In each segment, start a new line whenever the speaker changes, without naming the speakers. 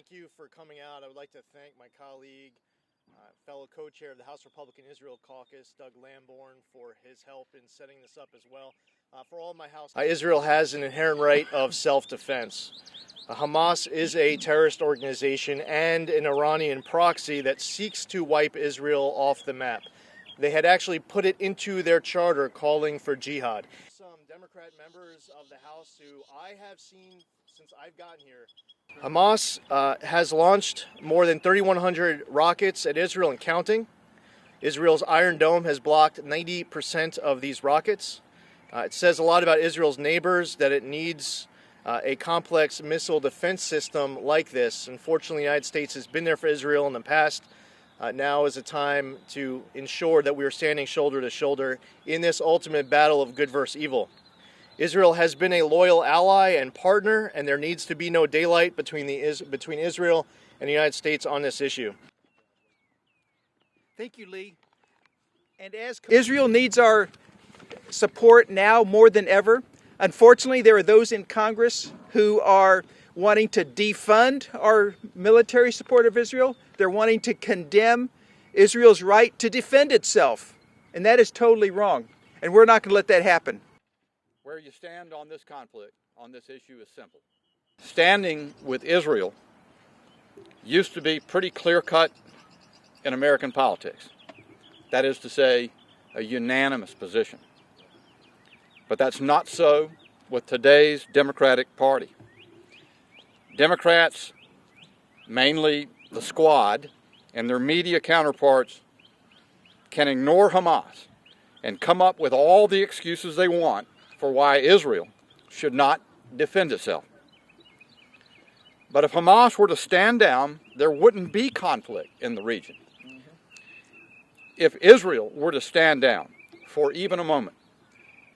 thank you for coming out. I would like to thank my colleague, fellow co-chair of the House Republican Israel Caucus, Doug Lamborn, for his help in setting this up as well. For all my House, Israel has an inherent right of self-defense. Hamas is a terrorist organization and an Iranian proxy that seeks to wipe Israel off the map. They had actually put it into their charter calling for jihad. Some Democrat members of the House who I have seen since I've gotten here. Hamas has launched more than 3,100 rockets at Israel and counting. Israel's Iron Dome has blocked 90% of these rockets. It says a lot about Israel's neighbors that it needs a complex missile defense system like this. Unfortunately, the United States has been there for Israel in the past. Now is the time to ensure that we are standing shoulder to shoulder in this ultimate battle of good versus evil. Israel has been a loyal ally and partner, and there needs to be no daylight between Israel and the United States on this issue.
Thank you, Lee. And as Israel needs our support now more than ever. Unfortunately, there are those in Congress who are wanting to defund our military support of Israel. They're wanting to condemn Israel's right to defend itself. And that is totally wrong. And we're not going to let that happen.
Where you stand on this conflict, on this issue, is simple. Standing with Israel used to be pretty clear-cut in American politics. That is to say, a unanimous position. But that's not so with today's Democratic Party. Democrats, mainly the Squad and their media counterparts, can ignore Hamas and come up with all the excuses they want for why Israel should not defend itself. But if Hamas were to stand down, there wouldn't be conflict in the region. If Israel were to stand down for even a moment,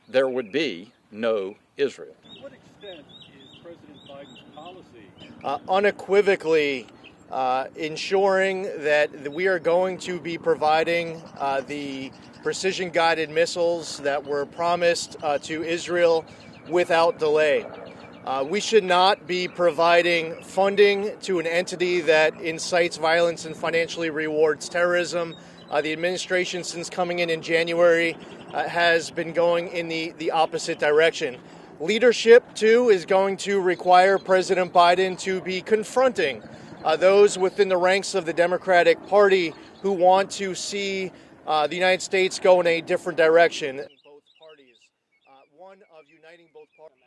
there would be no Israel.
To what extent is President Biden's policy
unequivocally ensuring that we are going to be providing the precision-guided missiles that were promised to Israel without delay. We should not be providing funding to an entity that incites violence and financially rewards terrorism. The administration, since coming in January, has been going in the opposite direction. Leadership, too, is going to require President Biden to be confronting those within the ranks of the Democratic Party who want to see the United States go in a different direction. Both parties. One of uniting both parties.